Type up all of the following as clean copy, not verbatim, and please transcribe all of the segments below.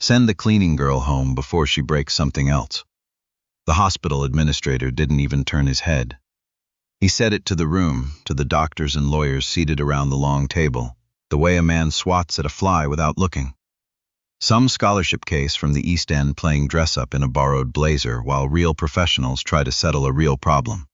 Send the cleaning girl home before she breaks something else. The hospital administrator didn't even turn his head. He said it to the room, to the doctors and lawyers seated around the long table, the way a man swats at a fly without looking. Some scholarship case from the East End playing dress-up in a borrowed blazer while real professionals try to settle a real problem.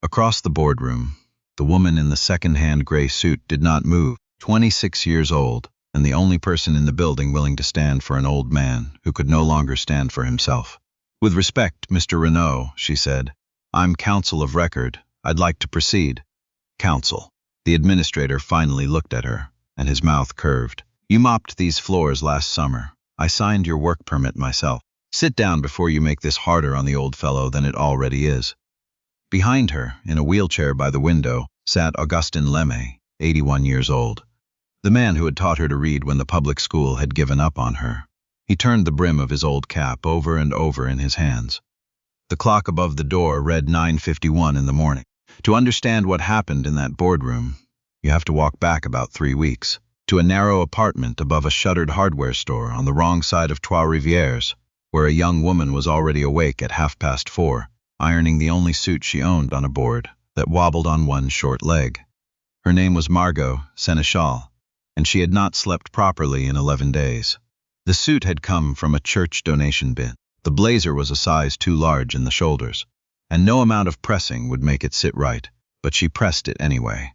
Across the boardroom, the woman in the second-hand gray suit did not move, 26 years old, and the only person in the building willing to stand for an old man who could no longer stand for himself. "With respect, Mr. Renaud," she said, "I'm counsel of record. I'd like to proceed." "Counsel." The administrator finally looked at her, and his mouth curved. "You mopped these floors last summer. I signed your work permit myself. Sit down before you make this harder on the old fellow than it already is." Behind her, in a wheelchair by the window, sat Augustin Lemay, 81 years old. The man who had taught her to read when the public school had given up on her. He turned the brim of his old cap over and over in his hands. The clock above the door read 9:51 in the morning. To understand what happened in that boardroom, you have to walk back about 3 weeks, to a narrow apartment above a shuttered hardware store on the wrong side of Trois-Rivières, where a young woman was already awake at 4:30, ironing the only suit she owned on a board that wobbled on one short leg. Her name was Margot Seneschal, and she had not slept properly in 11 days. The suit had come from a church donation bin. The blazer was a size too large in the shoulders, and no amount of pressing would make it sit right, but she pressed it anyway.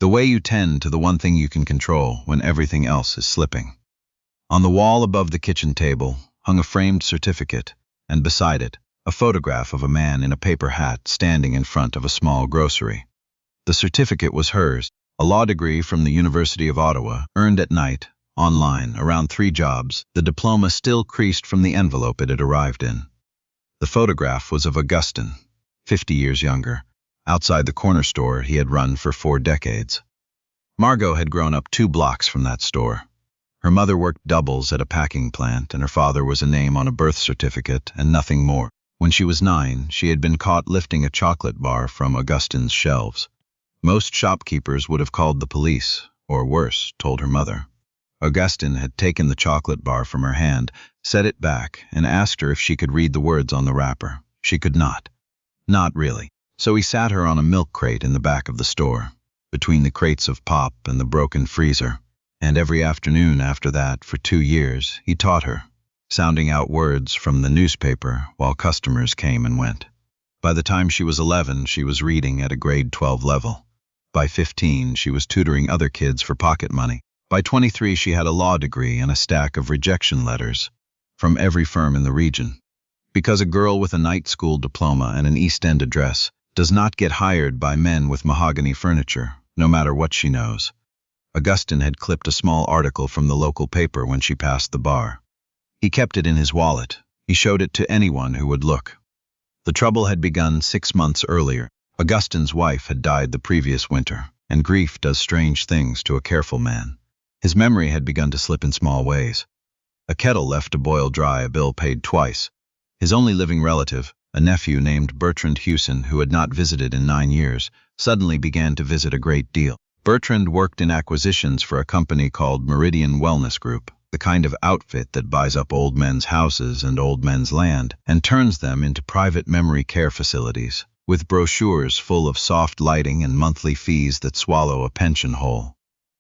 The way you tend to the one thing you can control when everything else is slipping. On the wall above the kitchen table hung a framed certificate, and beside it, a photograph of a man in a paper hat standing in front of a small grocery. The certificate was hers, a law degree from the University of Ottawa, earned at night, online, around 3 jobs, the diploma still creased from the envelope it had arrived in. The photograph was of Augustin, 50 years younger, outside the corner store he had run for 4 decades. Margot had grown up 2 blocks from that store. Her mother worked doubles at a packing plant, and her father was a name on a birth certificate and nothing more. When she was 9, she had been caught lifting a chocolate bar from Augustin's shelves. Most shopkeepers would have called the police, or worse, told her mother. Augustin had taken the chocolate bar from her hand, set it back, and asked her if she could read the words on the wrapper. She could not. Not really. So he sat her on a milk crate in the back of the store, between the crates of pop and the broken freezer. And every afternoon after that, for 2 years, he taught her, sounding out words from the newspaper while customers came and went. By the time she was 11, she was reading at a grade 12 level. By 15, she was tutoring other kids for pocket money. By 23, she had a law degree and a stack of rejection letters from every firm in the region. Because a girl with a night school diploma and an East End address does not get hired by men with mahogany furniture, no matter what she knows. Augustin had clipped a small article from the local paper when she passed the bar. He kept it in his wallet. He showed it to anyone who would look. The trouble had begun 6 months earlier. Augustin's wife had died the previous winter, and grief does strange things to a careful man. His memory had begun to slip in small ways. A kettle left to boil dry, a bill paid twice. His only living relative, a nephew named Bertrand Hewson, who had not visited in 9 years, suddenly began to visit a great deal. Bertrand worked in acquisitions for a company called Meridian Wellness Group, the kind of outfit that buys up old men's houses and old men's land and turns them into private memory care facilities, with brochures full of soft lighting and monthly fees that swallow a pension hole.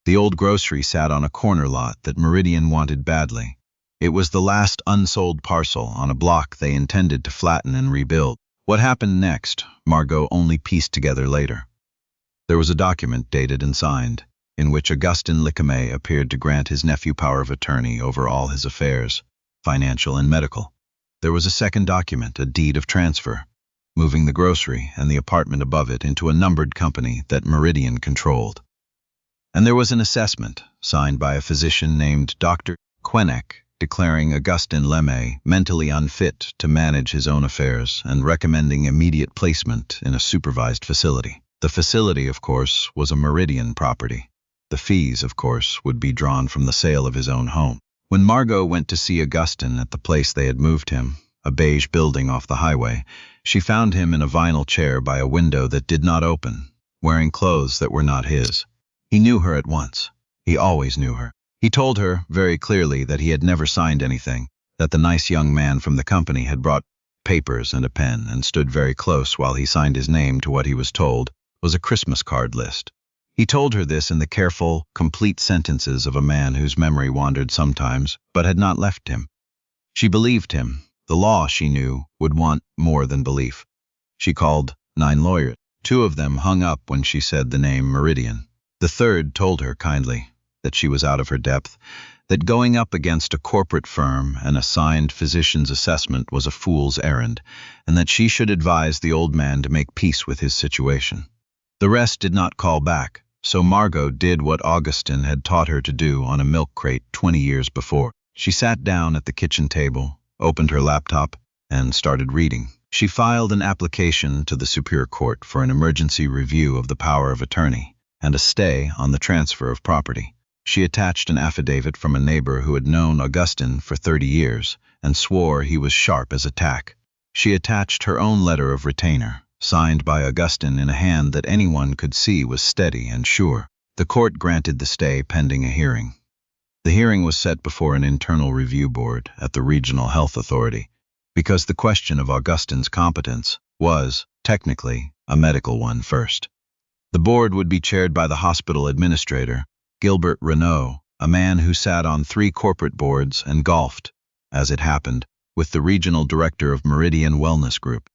The old grocery sat on a corner lot that Meridian wanted badly. It was the last unsold parcel on a block they intended to flatten and rebuild. What happened next, Margot only pieced together later. There was a document dated and signed, in which Augustin Licamay appeared to grant his nephew power of attorney over all his affairs, financial and medical. There was a second document, a deed of transfer, moving the grocery and the apartment above it into a numbered company that Meridian controlled. And there was an assessment, signed by a physician named Dr. Quenek, declaring Augustin Lemay mentally unfit to manage his own affairs and recommending immediate placement in a supervised facility. The facility, of course, was a Meridian property. The fees, of course, would be drawn from the sale of his own home. When Margot went to see Augustin at the place they had moved him, a beige building off the highway, she found him in a vinyl chair by a window that did not open, wearing clothes that were not his. He knew her at once. He always knew her. He told her, very clearly, that he had never signed anything, that the nice young man from the company had brought papers and a pen and stood very close while he signed his name to what he was told was a Christmas card list. He told her this in the careful, complete sentences of a man whose memory wandered sometimes, but had not left him. She believed him. The law, she knew, would want more than belief. She called 9 lawyers. 2 of them hung up when she said the name Meridian. The third told her kindly that she was out of her depth, that going up against a corporate firm and a signed physician's assessment was a fool's errand, and that she should advise the old man to make peace with his situation. The rest did not call back, so Margot did what Augustin had taught her to do on a milk crate 20 years before. She sat down at the kitchen table, opened her laptop, and started reading. She filed an application to the Superior Court for an emergency review of the power of attorney and a stay on the transfer of property. She attached an affidavit from a neighbor who had known Augustin for 30 years and swore he was sharp as a tack. She attached her own letter of retainer, signed by Augustin in a hand that anyone could see was steady and sure. The court granted the stay pending a hearing. The hearing was set before an internal review board at the Regional Health Authority, because the question of Augustin's competence was, technically, a medical one first. The board would be chaired by the hospital administrator, Gilbert Renaud, a man who sat on 3 corporate boards and golfed, as it happened, with the regional director of Meridian Wellness Group.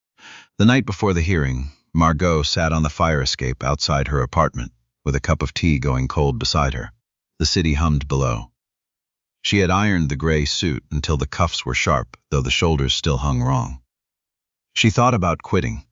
The night before the hearing, Margot sat on the fire escape outside her apartment, with a cup of tea going cold beside her. The city hummed below. She had ironed the gray suit until the cuffs were sharp, though the shoulders still hung wrong. She thought about quitting.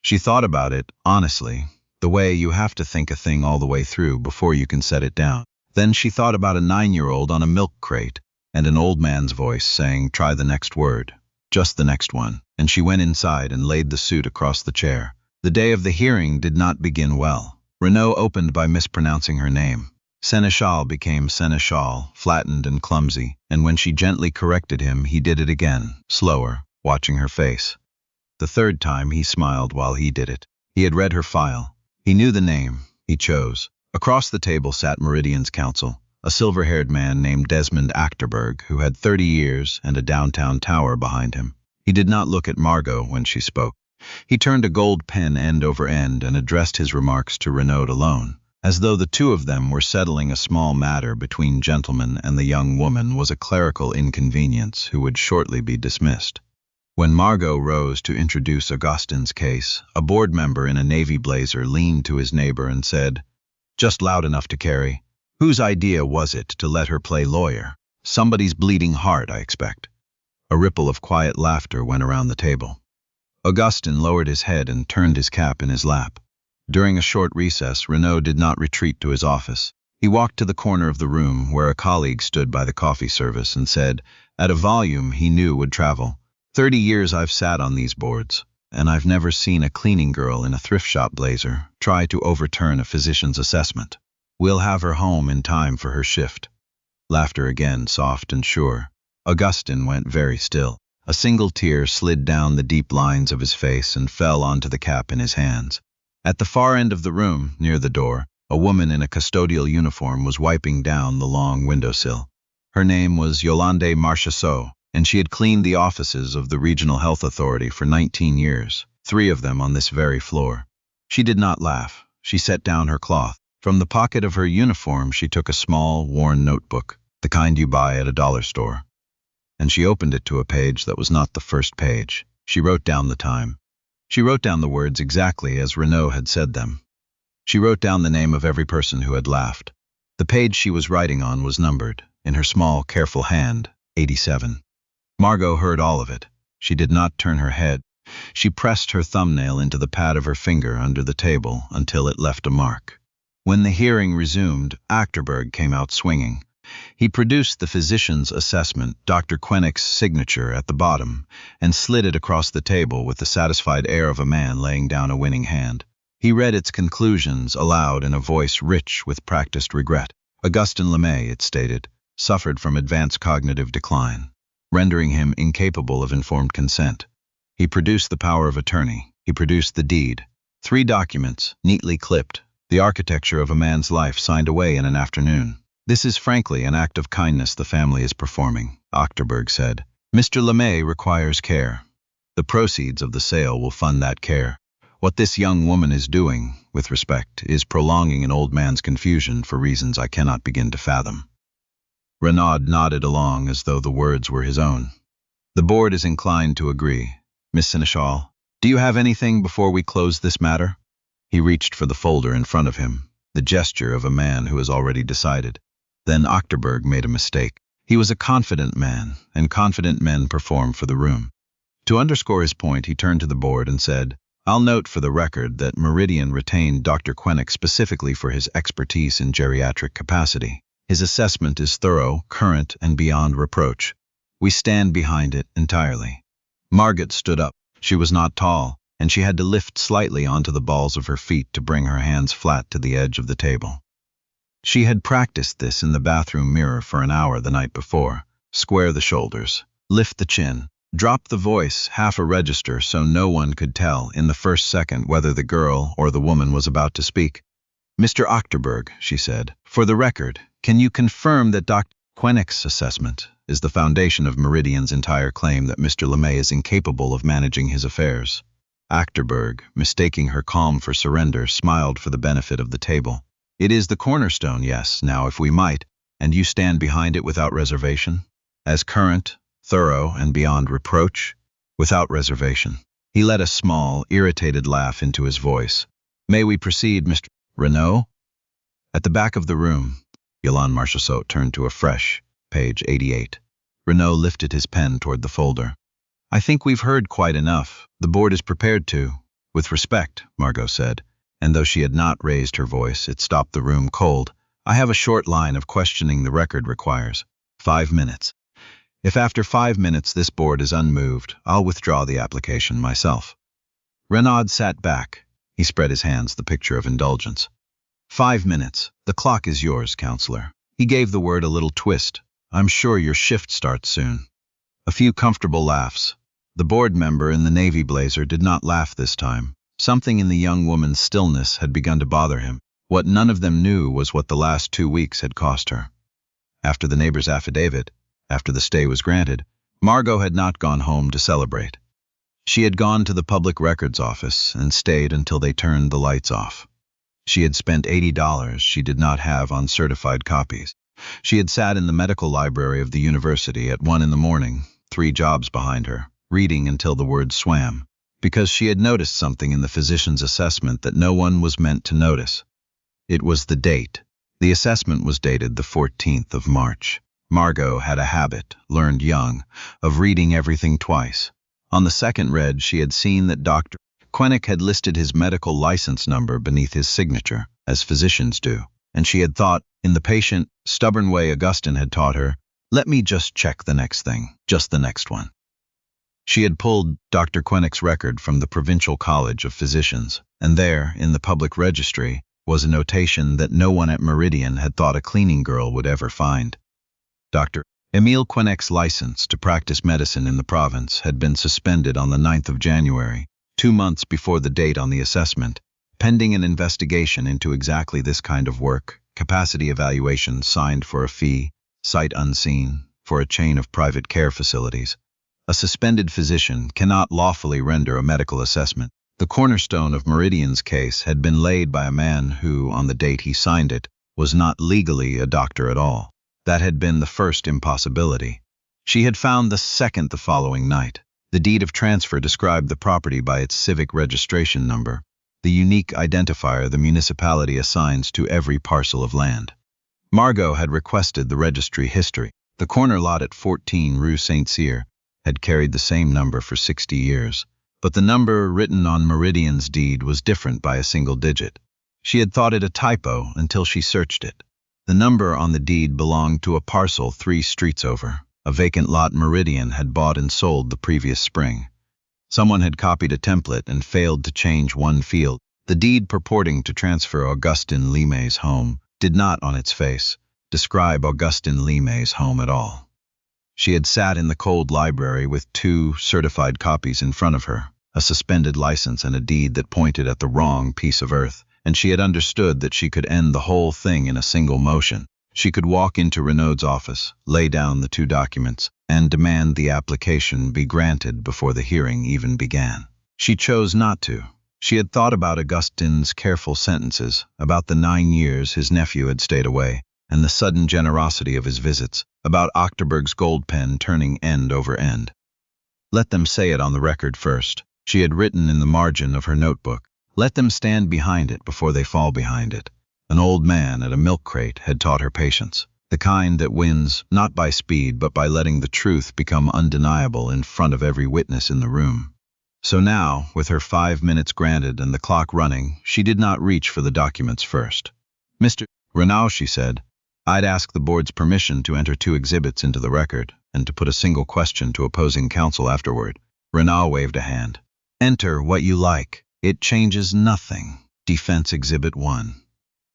She thought about it, honestly, the way you have to think a thing all the way through before you can set it down. Then she thought about a 9-year-old on a milk crate and an old man's voice saying, "Try the next word, just the next one," and she went inside and laid the suit across the chair. The day of the hearing did not begin well. Renaud opened by mispronouncing her name. Seneschal became Seneschal, flattened and clumsy, and when she gently corrected him, he did it again, slower, watching her face. The third time he smiled while he did it. He had read her file. He knew the name. He chose. Across the table sat Meridian's counsel, a silver-haired man named Desmond Achterberg, who had 30 years and a downtown tower behind him. He did not look at Margot when she spoke. He turned a gold pen end over end and addressed his remarks to Renaud alone, as though the 2 of them were settling a small matter between gentlemen and the young woman was a clerical inconvenience who would shortly be dismissed. When Margot rose to introduce Augustin's case, a board member in a navy blazer leaned to his neighbor and said, "Just loud enough to carry. Whose idea was it to let her play lawyer? Somebody's bleeding heart, I expect." A ripple of quiet laughter went around the table. Augustin lowered his head and turned his cap in his lap. During a short recess, Renaud did not retreat to his office. He walked to the corner of the room where a colleague stood by the coffee service and said, at a volume he knew would travel, 30 years I've sat on these boards, and I've never seen a cleaning girl in a thrift shop blazer try to overturn a physician's assessment. We'll have her home in time for her shift." Laughter again, soft and sure. Augustin went very still. A single tear slid down the deep lines of his face and fell onto the cap in his hands. At the far end of the room, near the door, a woman in a custodial uniform was wiping down the long windowsill. Her name was Yolande Marchessault, and she had cleaned the offices of the Regional Health Authority for 19 years, 3 of them on this very floor. She did not laugh. She set down her cloth. From the pocket of her uniform she took a small, worn notebook, the kind you buy at a dollar store, and she opened it to a page that was not the first page. She wrote down the time. She wrote down the words exactly as Renaud had said them. She wrote down the name of every person who had laughed. The page she was writing on was numbered, in her small, careful hand, 87. Margot heard all of it. She did not turn her head. She pressed her thumbnail into the pad of her finger under the table until it left a mark. When the hearing resumed, Achterberg came out swinging. He produced the physician's assessment, Dr. Quennick's signature at the bottom, and slid it across the table with the satisfied air of a man laying down a winning hand. He read its conclusions aloud in a voice rich with practiced regret. Augustin Lemay, it stated, suffered from advanced cognitive decline, rendering him incapable of informed consent. He produced the power of attorney. He produced the deed. 3 documents, neatly clipped, the architecture of a man's life signed away in an afternoon. This is frankly an act of kindness the family is performing, Achterberg said. Mr. LeMay requires care. The proceeds of the sale will fund that care. What this young woman is doing, with respect, is prolonging an old man's confusion for reasons I cannot begin to fathom. Renaud nodded along as though the words were his own. The board is inclined to agree. Miss Seneschal, do you have anything before we close this matter? He reached for the folder in front of him, the gesture of a man who has already decided. Then Achterberg made a mistake. He was a confident man, and confident men perform for the room. To underscore his point, he turned to the board and said, I'll note for the record that Meridian retained Dr. Quennick specifically for his expertise in geriatric capacity. His assessment is thorough, current, and beyond reproach. We stand behind it entirely. Margot stood up. She was not tall, and she had to lift slightly onto the balls of her feet to bring her hands flat to the edge of the table. She had practiced this in the bathroom mirror for an hour the night before. Square the shoulders, lift the chin, drop the voice half a register so no one could tell in the first second whether the girl or the woman was about to speak. Mr. Achterberg, she said, for the record, can you confirm that Dr. Quennick's assessment is the foundation of Meridian's entire claim that Mr. LeMay is incapable of managing his affairs? Achterberg, mistaking her calm for surrender, smiled for the benefit of the table. It is the cornerstone, yes, now if we might, and you stand behind it without reservation? As current, thorough, and beyond reproach? Without reservation. He let a small, irritated laugh into his voice. May we proceed, Mr. Renaud? At the back of the room, Yolande Marchessault turned to a fresh, page 88. Renaud lifted his pen toward the folder. I think we've heard quite enough. The board is prepared to. With respect, Margot said, and though she had not raised her voice, it stopped the room cold. I have a short line of questioning the record requires. 5 minutes. If after 5 minutes this board is unmoved, I'll withdraw the application myself. Renaud sat back. He spread his hands, the picture of indulgence. 5 minutes. The clock is yours, counselor. He gave the word a little twist. I'm sure your shift starts soon. A few comfortable laughs. The board member in the navy blazer did not laugh this time. Something in the young woman's stillness had begun to bother him. What none of them knew was what the last 2 weeks had cost her. After the neighbor's affidavit, after the stay was granted, Margot had not gone home to celebrate. She had gone to the public records office and stayed until they turned the lights off. She had spent $80 she did not have on certified copies. She had sat in the medical library of the university at 1 in the morning, 3 jobs behind her, reading until the words swam, because she had noticed something in the physician's assessment that no one was meant to notice. It was the date. The assessment was dated the 14th of March. Margot had a habit, learned young, of reading everything twice. On the second read, she had seen that Dr. Quennick had listed his medical license number beneath his signature, as physicians do, and she had thought, in the patient, stubborn way Augustine had taught her, let me just check the next thing, just the next one. She had pulled Dr. Quennick's record from the Provincial College of Physicians, and there, in the public registry, was a notation that no one at Meridian had thought a cleaning girl would ever find. Dr. Emile Quennick's license to practice medicine in the province had been suspended on the 9th of January, 2 months before the date on the assessment, pending an investigation into exactly this kind of work, capacity evaluation signed for a fee, sight unseen, for a chain of private care facilities. A suspended physician cannot lawfully render a medical assessment. The cornerstone of Meridian's case had been laid by a man who, on the date he signed it, was not legally a doctor at all. That had been the first impossibility. She had found the second the following night. The deed of transfer described the property by its civic registration number, the unique identifier the municipality assigns to every parcel of land. Margot had requested the registry history. The corner lot at 14 Rue Saint-Cyr had carried the same number for 60 years, but the number written on Meridian's deed was different by a single digit. She had thought it a typo until she searched it. The number on the deed belonged to a parcel 3 streets over, a vacant lot Meridian had bought and sold the previous spring. Someone had copied a template and failed to change one field. The deed purporting to transfer Augustin Limé's home did not, on its face, describe Augustin Limé's home at all. She had sat in the cold library with 2 certified copies in front of her, a suspended license and a deed that pointed at the wrong piece of earth, and she had understood that she could end the whole thing in a single motion. She could walk into Renaud's office, lay down the 2 documents, and demand the application be granted before the hearing even began. She chose not to. She had thought about Augustine's careful sentences, about the 9 years his nephew had stayed away, and the sudden generosity of his visits, about Ochterberg's gold pen turning end over end. Let them say it on the record first. She had written in the margin of her notebook. Let them stand behind it before they fall behind it. An old man at a milk crate had taught her patience, the kind that wins not by speed but by letting the truth become undeniable in front of every witness in the room. So now, with her 5 minutes granted and the clock running, she did not reach for the documents first. Mr. Renaud, she said, I'd ask the board's permission to enter 2 exhibits into the record and to put a single question to opposing counsel afterward. Renaud waved a hand. Enter what you like. It changes nothing. Defense Exhibit 1.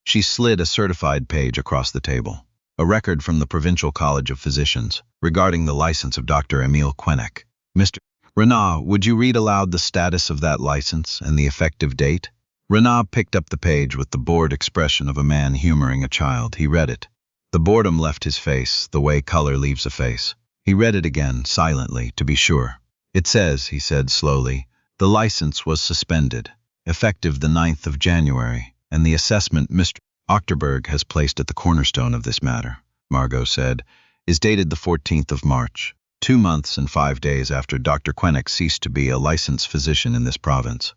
She slid a certified page across the table. A record from the Provincial College of Physicians regarding the license of Dr. Emile Quenec. Mr. Renaud, would you read aloud the status of that license and the effective date? Renaud picked up the page with the bored expression of a man humoring a child. He read it. The boredom left his face, the way color leaves a face. He read it again, silently, to be sure. It says, he said slowly, the license was suspended, effective the 9th of January, and the assessment Mr. Ochterberg has placed at the cornerstone of this matter, Margot said, is dated the 14th of March. 2 months and 5 days after Dr. Quenec ceased to be a licensed physician in this province.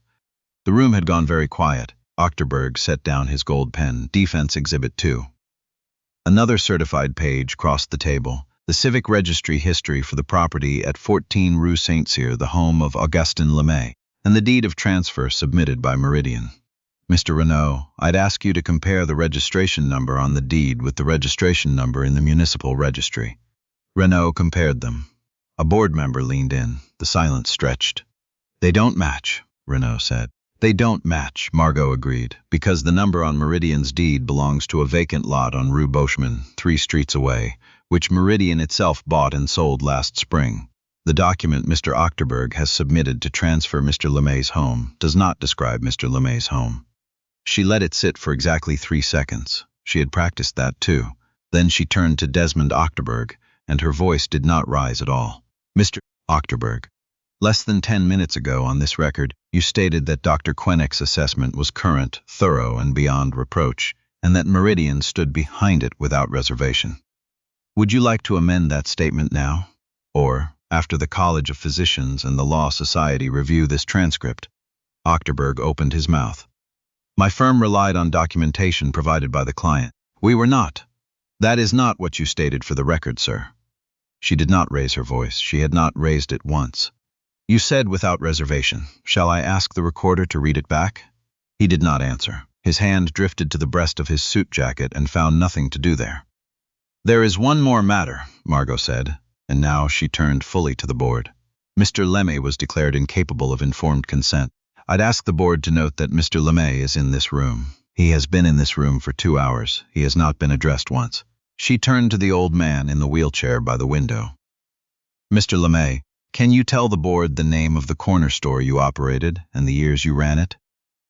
The room had gone very quiet. Ochterberg set down his gold pen. Defense Exhibit 2. Another certified page crossed the table. The civic registry history for the property at 14 Rue Saint-Cyr, the home of Augustin Lemay, and the deed of transfer submitted by Meridian. Mr. Renaud, I'd ask you to compare the registration number on the deed with the registration number in the municipal registry. Renaud compared them. A board member leaned in. The silence stretched. They don't match, Renaud said. They don't match, Margot agreed, because the number on Meridian's deed belongs to a vacant lot on Rue Boschman, 3 streets away, which Meridian itself bought and sold last spring. The document Mr. Ochterberg has submitted to transfer Mr. Lemay's home does not describe Mr. Lemay's home. She let it sit for exactly 3 seconds. She had practiced that too. Then she turned to Desmond Ochterberg, and her voice did not rise at all. Mr. Ochterberg, less than 10 minutes ago on this record, you stated that Dr. Quenec's assessment was current, thorough, and beyond reproach, and that Meridian stood behind it without reservation. Would you like to amend that statement now? Or, after the College of Physicians and the Law Society review this transcript? Ochterberg opened his mouth. My firm relied on documentation provided by the client. We were not. That is not what you stated for the record, sir. She did not raise her voice. She had not raised it once. You said without reservation. Shall I ask the recorder to read it back? He did not answer. His hand drifted to the breast of his suit jacket and found nothing to do there. There is one more matter, Margot said, and now she turned fully to the board. Mr. Lemay was declared incapable of informed consent. I'd ask the board to note that Mr. Lemay is in this room. He has been in this room for 2 hours. He has not been addressed once. She turned to the old man in the wheelchair by the window. Mr. Lemay, can you tell the board the name of the corner store you operated and the years you ran it?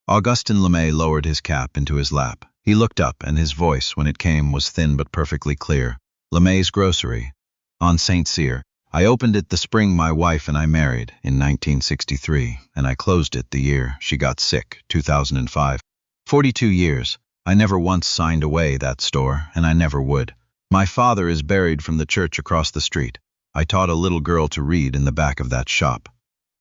Augustin Lemay lowered his cap into his lap. He looked up, and his voice, when it came, was thin but perfectly clear. Lemay's Grocery, on Saint-Cyr. I opened it the spring my wife and I married, in 1963, and I closed it the year she got sick, 2005. 42 years. I never once signed away that store, and I never would. My father is buried from the church across the street. I taught a little girl to read in the back of that shop.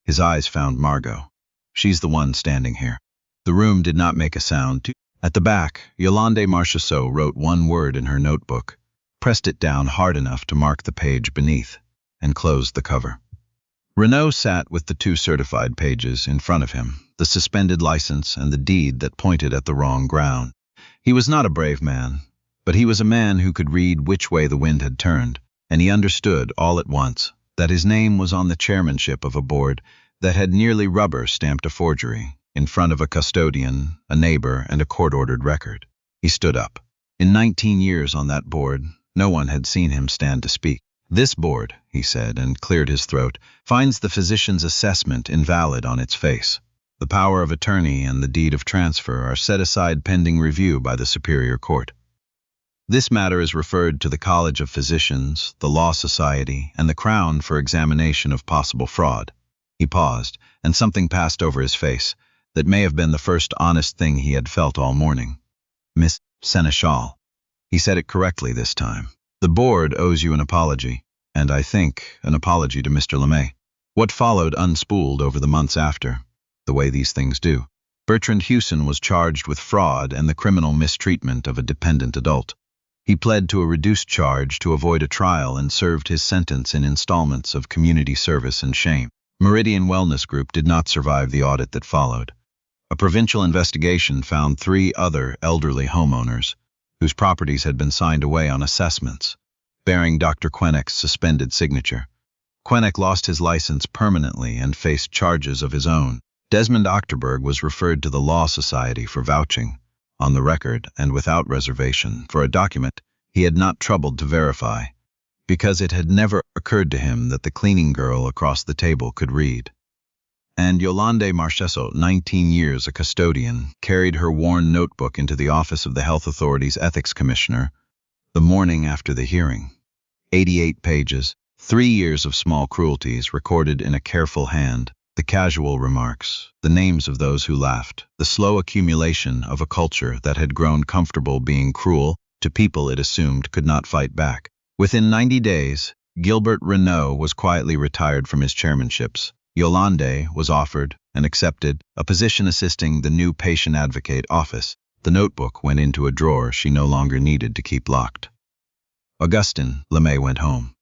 His eyes found Margot. She's the one standing here. The room did not make a sound. At the back, Yolande Marchessault wrote one word in her notebook, pressed it down hard enough to mark the page beneath, and closed the cover. Renaud sat with the 2 certified pages in front of him, the suspended license and the deed that pointed at the wrong ground. He was not a brave man, but he was a man who could read which way the wind had turned, and he understood all at once that his name was on the chairmanship of a board that had nearly rubber-stamped a forgery, in front of a custodian, a neighbor, and a court-ordered record. He stood up. In 19 years on that board, no one had seen him stand to speak. This board, he said, and cleared his throat, finds the physician's assessment invalid on its face. The power of attorney and the deed of transfer are set aside pending review by the Superior Court. This matter is referred to the College of Physicians, the Law Society, and the Crown for examination of possible fraud. He paused, and something passed over his face that may have been the first honest thing he had felt all morning. Miss Seneschal. He said it correctly this time. The board owes you an apology, and I think an apology to Mr. LeMay. What followed unspooled over the months after, the way these things do. Bertrand Hewson was charged with fraud and the criminal mistreatment of a dependent adult. He pled to a reduced charge to avoid a trial and served his sentence in installments of community service and shame. Meridian Wellness Group did not survive the audit that followed. A provincial investigation found 3 other elderly homeowners whose properties had been signed away on assessments, bearing Dr. Quenek's suspended signature. Quenek lost his license permanently and faced charges of his own. Desmond Ochterberg was referred to the Law Society for vouching, on the record and without reservation, for a document he had not troubled to verify, because it had never occurred to him that the cleaning girl across the table could read. And Yolande Marchesso, 19 years a custodian, carried her worn notebook into the office of the Health Authority's Ethics Commissioner the morning after the hearing. 88 pages, 3 years of small cruelties recorded in a careful hand, the casual remarks, the names of those who laughed, the slow accumulation of a culture that had grown comfortable being cruel to people it assumed could not fight back. Within 90 days, Gilbert Renault was quietly retired from his chairmanships. Yolande was offered and accepted a position assisting the new patient advocate office. The notebook went into a drawer she no longer needed to keep locked. Augustin LeMay went home.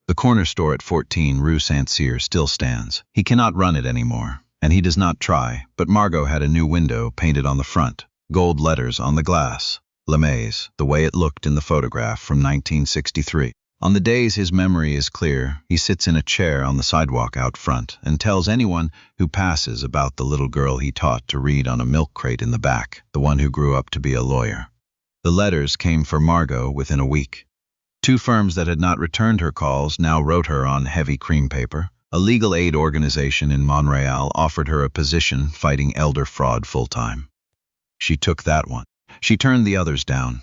The corner store at 14 Rue Saint-Cyr still stands. He cannot run it anymore, and he does not try, but Margot had a new window painted on the front, gold letters on the glass, LeMay's, the way it looked in the photograph from 1963. On the days his memory is clear, he sits in a chair on the sidewalk out front and tells anyone who passes about the little girl he taught to read on a milk crate in the back, the one who grew up to be a lawyer. The letters came for Margot within a week. 2 firms that had not returned her calls now wrote her on heavy cream paper. A legal aid organization in Montreal offered her a position fighting elder fraud full-time. She took that one. She turned the others down.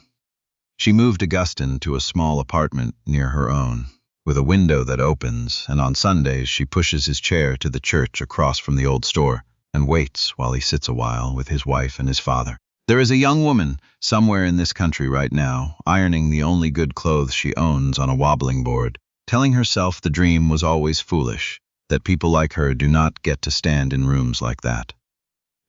She moved Augustin to a small apartment near her own, with a window that opens, and on Sundays she pushes his chair to the church across from the old store and waits while he sits a while with his wife and his father. There is a young woman somewhere in this country right now, ironing the only good clothes she owns on a wobbling board, telling herself the dream was always foolish, that people like her do not get to stand in rooms like that.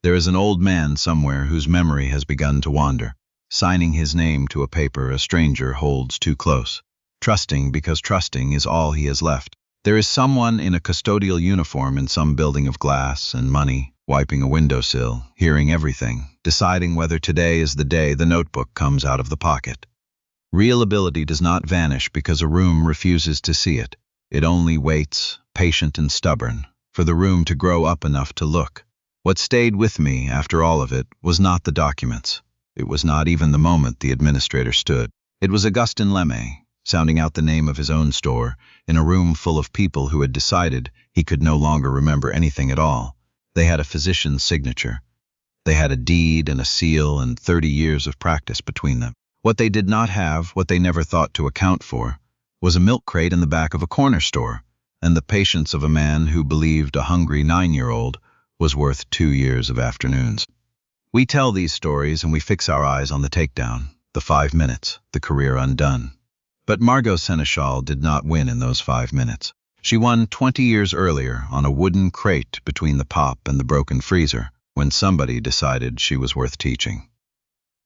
There is an old man somewhere whose memory has begun to wander, signing his name to a paper a stranger holds too close, trusting because trusting is all he has left. There is someone in a custodial uniform in some building of glass and money, wiping a windowsill, hearing everything, deciding whether today is the day the notebook comes out of the pocket. Real ability does not vanish because a room refuses to see it. It only waits, patient and stubborn, for the room to grow up enough to look. What stayed with me after all of it was not the documents. It was not even the moment the administrator stood. It was Augustin LeMay, sounding out the name of his own store, in a room full of people who had decided he could no longer remember anything at all. They had a physician's signature. They had a deed and a seal and 30 years of practice between them. What they did not have, what they never thought to account for, was a milk crate in the back of a corner store, and the patience of a man who believed a hungry 9-year-old was worth 2 years of afternoons. We tell these stories and we fix our eyes on the takedown, the 5 minutes, the career undone. But Margot Seneschal did not win in those 5 minutes. She won 20 years earlier on a wooden crate between the pop and the broken freezer, when somebody decided she was worth teaching.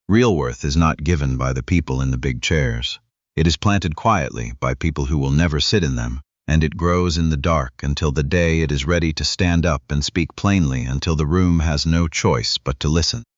Real worth is not given by the people in the big chairs. It is planted quietly by people who will never sit in them, and it grows in the dark until the day it is ready to stand up and speak plainly until the room has no choice but to listen.